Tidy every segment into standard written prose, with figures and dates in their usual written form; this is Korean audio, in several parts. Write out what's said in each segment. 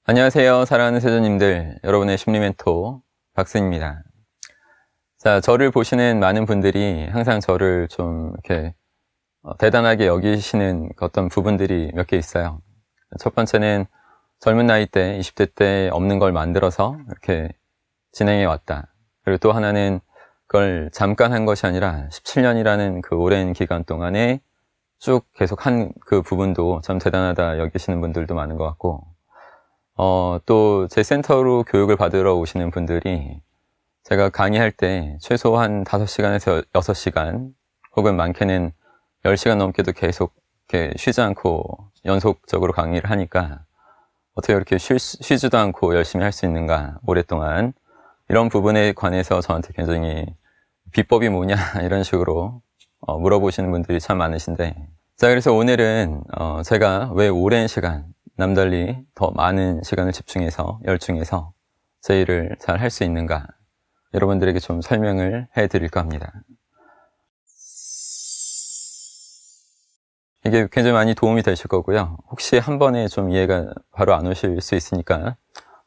안녕하세요. 사랑하는 세조님들, 여러분의 심리 멘토 박승입니다. 자, 저를 보시는 많은 분들이 항상 저를 좀 이렇게 대단하게 여기시는 어떤 부분들이 몇 개 있어요. 첫 번째는 젊은 나이 때, 20대 때 없는 걸 만들어서 이렇게 진행해 왔다. 그리고 또 하나는 그걸 잠깐 한 것이 아니라 17년이라는 그 오랜 기간 동안에 쭉 계속 한 그 부분도 참 대단하다 여기시는 분들도 많은 것 같고, 또 제 센터로 교육을 받으러 오시는 분들이 제가 강의할 때 최소 한 5시간에서 6시간 혹은 많게는 10시간 넘게도 계속 이렇게 쉬지 않고 연속적으로 강의를 하니까 어떻게 이렇게 쉬지도 않고 열심히 할 수 있는가 오랫동안, 이런 부분에 관해서 저한테 굉장히 비법이 뭐냐 이런 식으로 물어보시는 분들이 참 많으신데, 자, 그래서 오늘은 제가 왜 오랜 시간 남달리 더 많은 시간을 집중해서 열중해서 제 일을 잘 할 수 있는가 여러분들에게 좀 설명을 해 드릴까 합니다. 이게 굉장히 많이 도움이 되실 거고요. 혹시 한 번에 좀 이해가 바로 안 오실 수 있으니까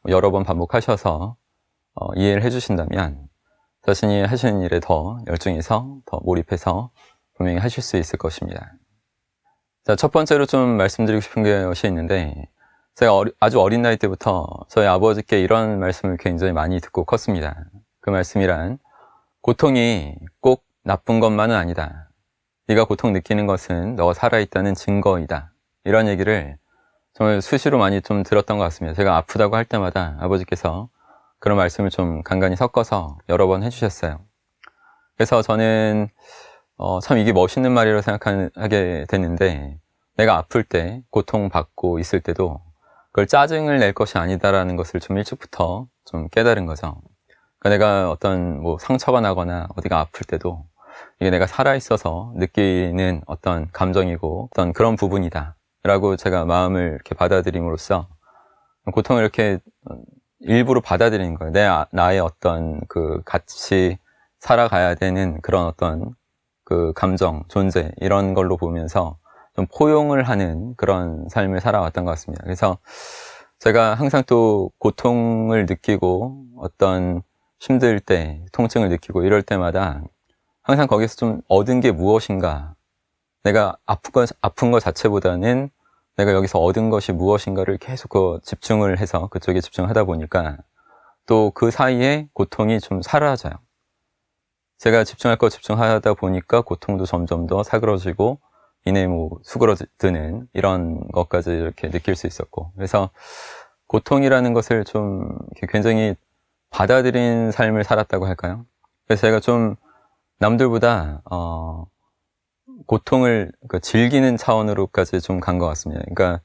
여러 번 반복하셔서 이해를 해 주신다면 자신이 하시는 일에 더 열중해서 더 몰입해서 분명히 하실 수 있을 것입니다. 자, 첫 번째로 좀 말씀드리고 싶은 것이 있는데, 제가 아주 어린 나이 때부터 저희 아버지께 이런 말씀을 굉장히 많이 듣고 컸습니다. 그 말씀이란, 고통이 꼭 나쁜 것만은 아니다. 네가 고통 느끼는 것은 너가 살아있다는 증거이다. 이런 얘기를 정말 수시로 많이 좀 들었던 것 같습니다. 제가 아프다고 할 때마다 아버지께서 그런 말씀을 좀 간간히 섞어서 여러 번 해주셨어요. 그래서 저는 참 이게 멋있는 말이라고 생각하게 됐는데, 내가 아플 때, 고통받고 있을 때도 그걸 짜증을 낼 것이 아니다라는 것을 좀 일찍부터 좀 깨달은 거죠. 그러니까 내가 어떤 상처가 나거나 어디가 아플 때도 이게 내가 살아있어서 느끼는 어떤 감정이고 어떤 그런 부분이다 라고 제가 마음을 이렇게 받아들임으로써 고통을 이렇게 일부러 받아들이는 거예요. 나의 어떤 그 같이 살아가야 되는 그런 어떤 그 감정, 존재, 이런 걸로 보면서 좀 포용을 하는 그런 삶을 살아왔던 것 같습니다. 그래서 제가 항상 또 고통을 느끼고 어떤 힘들 때, 통증을 느끼고 이럴 때마다 항상 거기서 좀 얻은 게 무엇인가, 내가 아픈 것 자체보다는 내가 여기서 얻은 것이 무엇인가를 계속 집중을 해서 그쪽에 집중하다 보니까 또 그 사이에 고통이 좀 사라져요. 제가 집중할 거 집중하다 보니까 고통도 점점 더 사그러지고 이내 수그러드는 이런 것까지 이렇게 느낄 수 있었고, 그래서 고통이라는 것을 좀 굉장히 받아들인 삶을 살았다고 할까요? 그래서 제가 좀 남들보다 고통을 즐기는 차원으로까지 좀 간 것 같습니다. 그러니까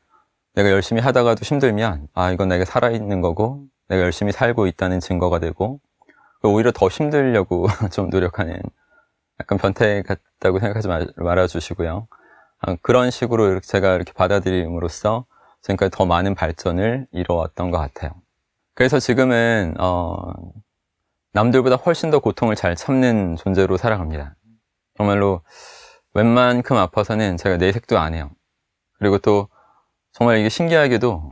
내가 열심히 하다가도 힘들면 이건 내가 살아있는 거고 내가 열심히 살고 있다는 증거가 되고, 오히려 더 힘들려고 좀 노력하는, 약간 변태 같다고 생각하지 말아주시고요. 그런 식으로 제가 이렇게 받아들임으로써 지금까지 더 많은 발전을 이뤄왔던 것 같아요. 그래서 지금은 남들보다 훨씬 더 고통을 잘 참는 존재로 살아갑니다. 정말로 웬만큼 아파서는 제가 내색도 안 해요. 그리고 또 정말 이게 신기하게도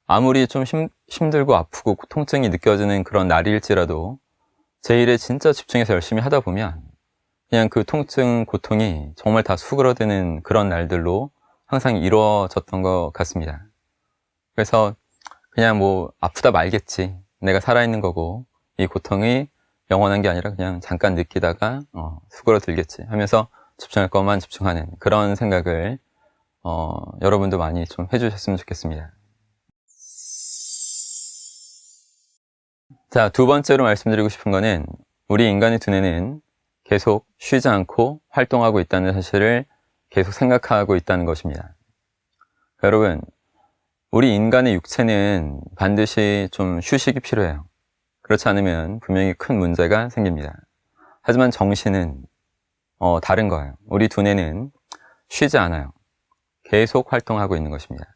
아무리 좀 힘들고 아프고 통증이 느껴지는 그런 날일지라도 제 일에 진짜 집중해서 열심히 하다 보면 그냥 그 통증, 고통이 정말 다 수그러드는 그런 날들로 항상 이루어졌던 것 같습니다. 그래서 그냥 아프다 말겠지, 내가 살아있는 거고 이 고통이 영원한 게 아니라 그냥 잠깐 느끼다가 수그러들겠지 하면서 집중할 것만 집중하는 그런 생각을 여러분도 많이 좀 해주셨으면 좋겠습니다. 자, 두 번째로 말씀드리고 싶은 거는, 우리 인간의 두뇌는 계속 쉬지 않고 활동하고 있다는 사실을 계속 생각하고 있다는 것입니다. 여러분, 우리 인간의 육체는 반드시 좀 휴식이 필요해요. 그렇지 않으면 분명히 큰 문제가 생깁니다. 하지만 정신은 다른 거예요. 우리 두뇌는 쉬지 않아요. 계속 활동하고 있는 것입니다.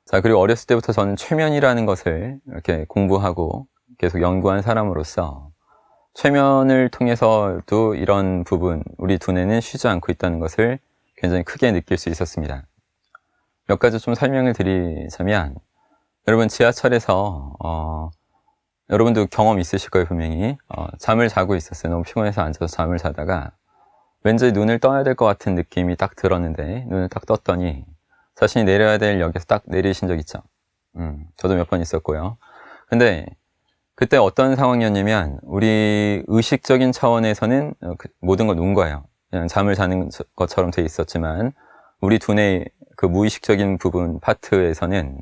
자, 그리고 어렸을 때부터 저는 최면이라는 것을 이렇게 공부하고 계속 연구한 사람으로서 최면을 통해서도 이런 부분, 우리 두뇌는 쉬지 않고 있다는 것을 굉장히 크게 느낄 수 있었습니다. 몇 가지 좀 설명을 드리자면, 여러분 지하철에서 여러분도 경험 있으실 거예요, 분명히. 잠을 자고 있었어요. 너무 피곤해서 앉아서 잠을 자다가 왠지 눈을 떠야 될 것 같은 느낌이 딱 들었는데 눈을 딱 떴더니 자신이 내려야 될 역에서 딱 내리신 적 있죠. 저도 몇 번 있었고요. 근데 그때 어떤 상황이었냐면 우리 의식적인 차원에서는 모든 걸 놓은 거예요. 그냥 잠을 자는 것처럼 돼 있었지만 우리 두뇌 그 무의식적인 부분 파트에서는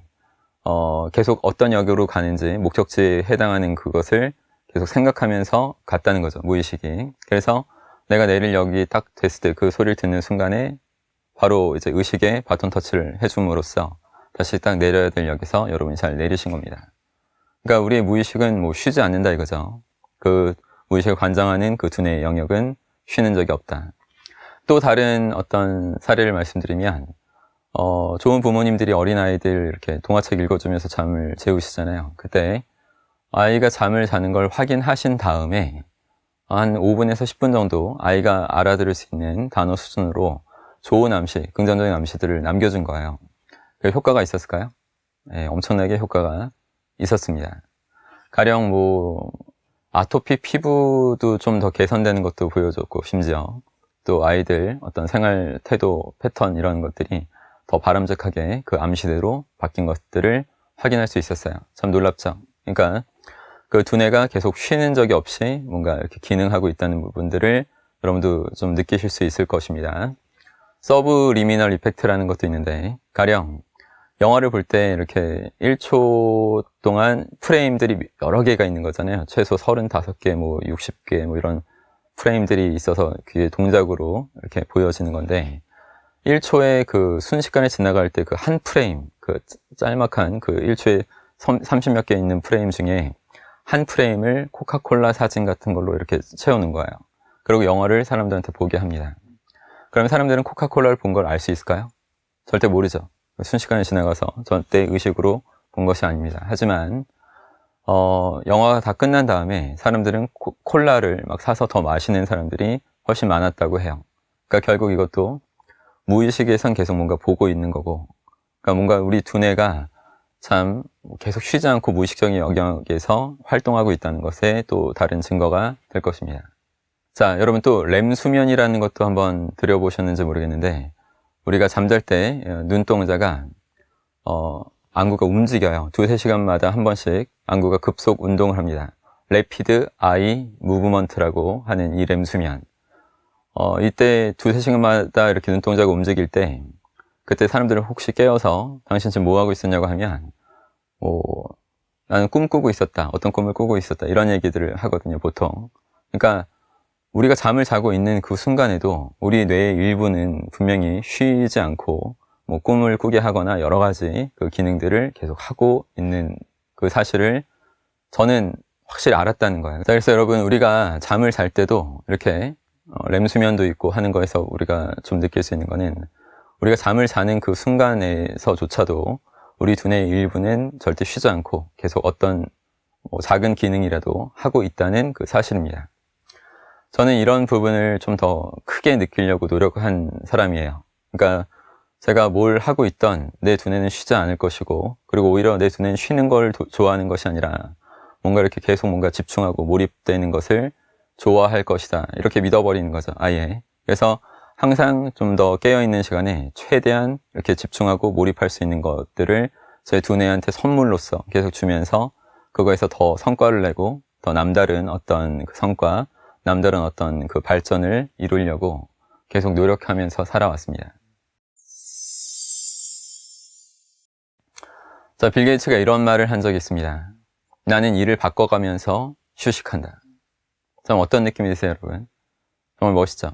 계속 어떤 역으로 가는지 목적지에 해당하는 그것을 계속 생각하면서 갔다는 거죠, 무의식이. 그래서 내가 내릴 역이 딱 됐을 때 그 소리를 듣는 순간에 바로 이제 의식에 바톤 터치를 해줌으로써 다시 딱 내려야 될 역에서 여러분이 잘 내리신 겁니다. 그러니까 우리의 무의식은 뭐 쉬지 않는다 이거죠. 그 무의식을 관장하는 그 두뇌의 영역은 쉬는 적이 없다. 또 다른 어떤 사례를 말씀드리면 좋은 부모님들이 어린아이들 이렇게 동화책 읽어주면서 잠을 재우시잖아요. 그때 아이가 잠을 자는 걸 확인하신 다음에 한 5분에서 10분 정도 아이가 알아들을 수 있는 단어 수준으로 좋은 암시, 긍정적인 암시들을 남겨준 거예요. 그 효과가 있었을까요? 네, 엄청나게 효과가 있었습니다. 가령 뭐 아토피 피부도 좀 더 개선되는 것도 보여줬고, 심지어 또 아이들 어떤 생활 태도 패턴 이런 것들이 더 바람직하게 그 암시대로 바뀐 것들을 확인할 수 있었어요. 참 놀랍죠. 그러니까 그 두뇌가 계속 쉬는 적이 없이 뭔가 이렇게 기능하고 있다는 부분들을 여러분도 좀 느끼실 수 있을 것입니다. 서브리미널 이펙트라는 것도 있는데, 가령 영화를 볼 때 이렇게 1초 동안 프레임들이 여러 개가 있는 거잖아요. 최소 35개, 뭐 60개, 뭐 이런 프레임들이 있어서 그게 동작으로 이렇게 보여지는 건데, 1초의 그 순식간에 지나갈 때 그 한 프레임, 그 짤막한 그 1초에 30몇 개 있는 프레임 중에 한 프레임을 코카콜라 사진 같은 걸로 이렇게 채우는 거예요. 그리고 영화를 사람들한테 보게 합니다. 그러면 사람들은 코카콜라를 본 걸 알 수 있을까요? 절대 모르죠. 순식간에 지나가서 절대 의식으로 본 것이 아닙니다. 하지만 영화가 다 끝난 다음에 사람들은 콜라를 막 사서 더 마시는 사람들이 훨씬 많았다고 해요. 그러니까 결국 이것도 무의식에선 계속 뭔가 보고 있는 거고, 그러니까 뭔가 우리 두뇌가 참 계속 쉬지 않고 무의식적인 영역에서 활동하고 있다는 것에 또 다른 증거가 될 것입니다. 자, 여러분 또 렘 수면이라는 것도 한번 들여보셨는지 모르겠는데, 우리가 잠잘 때 눈동자가 안구가 움직여요. 2-3시간마다 한 번씩 안구가 급속 운동을 합니다. Rapid Eye Movement라고 하는 이 렘 수면. 이때 2-3시간마다 이렇게 눈동자가 움직일 때, 그때 사람들은 혹시 깨어서 당신 지금 뭐 하고 있었냐고 하면 나는 꿈 꾸고 있었다, 어떤 꿈을 꾸고 있었다, 이런 얘기들을 하거든요, 보통. 그러니까 우리가 잠을 자고 있는 그 순간에도 우리 뇌의 일부는 분명히 쉬지 않고 뭐 꿈을 꾸게 하거나 여러 가지 그 기능들을 계속 하고 있는 그 사실을 저는 확실히 알았다는 거예요. 그래서 여러분, 우리가 잠을 잘 때도 이렇게 렘 수면도 있고 하는 거에서 우리가 좀 느낄 수 있는 거는, 우리가 잠을 자는 그 순간에서조차도 우리 두뇌의 일부는 절대 쉬지 않고 계속 어떤 작은 기능이라도 하고 있다는 그 사실입니다. 저는 이런 부분을 좀 더 크게 느끼려고 노력한 사람이에요. 그러니까 제가 뭘 하고 있던 내 두뇌는 쉬지 않을 것이고, 그리고 오히려 내 두뇌는 쉬는 걸 좋아하는 것이 아니라 뭔가 이렇게 계속 뭔가 집중하고 몰입되는 것을 좋아할 것이다, 이렇게 믿어버리는 거죠, 아예. 그래서 항상 좀 더 깨어있는 시간에 최대한 이렇게 집중하고 몰입할 수 있는 것들을 제 두뇌한테 선물로서 계속 주면서 그거에서 더 성과를 내고 더 남다른 어떤 그 성과, 남다른 어떤 그 발전을 이루려고 계속 노력하면서 살아왔습니다. 자, 빌 게이츠가 이런 말을 한 적이 있습니다. 나는 일을 바꿔가면서 휴식한다. 참 어떤 느낌이 드세요, 여러분? 정말 멋있죠?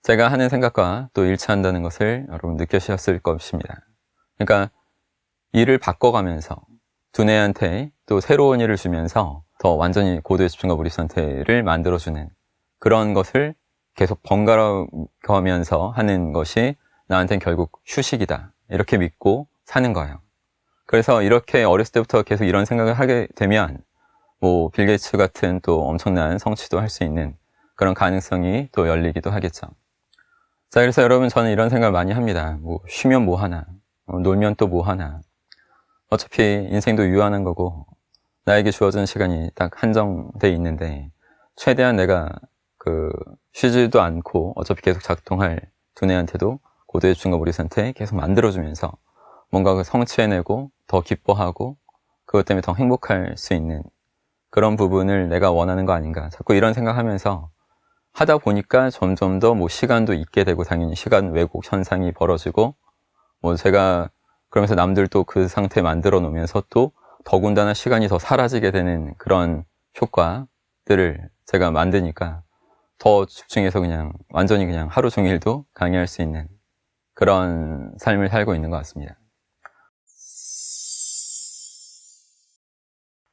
제가 하는 생각과 또 일치한다는 것을 여러분 느끼셨을 것입니다. 그러니까 일을 바꿔가면서 두뇌한테 또 새로운 일을 주면서 더 완전히 고도의 집중과 몰입 상태를 만들어주는 그런 것을 계속 번갈아 가면서 하는 것이 나한테는 결국 휴식이다, 이렇게 믿고 사는 거예요. 그래서 이렇게 어렸을 때부터 계속 이런 생각을 하게 되면 빌 게이츠 같은 또 엄청난 성취도 할 수 있는 그런 가능성이 또 열리기도 하겠죠. 자, 그래서 여러분, 저는 이런 생각을 많이 합니다. 쉬면 뭐 하나, 놀면 또 뭐 하나. 어차피 인생도 유한한 거고 나에게 주어진 시간이 딱 한정돼 있는데 최대한 내가 쉬지도 않고 어차피 계속 작동할 두뇌한테도 고도의 중과머리 상태 계속 만들어주면서 뭔가 성취해내고 더 기뻐하고 그것 때문에 더 행복할 수 있는 그런 부분을 내가 원하는 거 아닌가, 자꾸 이런 생각하면서 하다 보니까 점점 더 시간도 있게 되고 당연히 시간 왜곡 현상이 벌어지고 제가 그러면서 남들도 그 상태 만들어 놓으면서 또 더군다나 시간이 더 사라지게 되는 그런 효과들을 제가 만드니까 더 집중해서 그냥 완전히 그냥 하루 종일도 강의할 수 있는 그런 삶을 살고 있는 것 같습니다.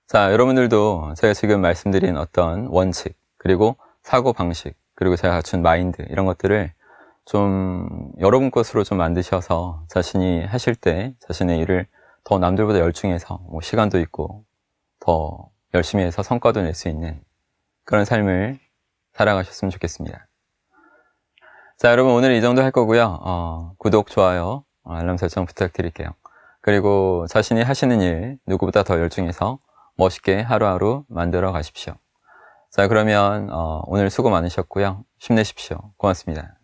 자, 여러분들도 제가 지금 말씀드린 어떤 원칙, 그리고 사고방식, 그리고 제가 갖춘 마인드, 이런 것들을 좀 여러분 것으로 좀 만드셔서 자신이 하실 때 자신의 일을 더 남들보다 열중해서 시간도 있고 더 열심히 해서 성과도 낼 수 있는 그런 삶을 살아가셨으면 좋겠습니다. 자, 여러분 오늘 이 정도 할 거고요. 구독, 좋아요, 알람 설정 부탁드릴게요. 그리고 자신이 하시는 일 누구보다 더 열중해서 멋있게 하루하루 만들어 가십시오. 자, 그러면 오늘 수고 많으셨고요. 힘내십시오. 고맙습니다.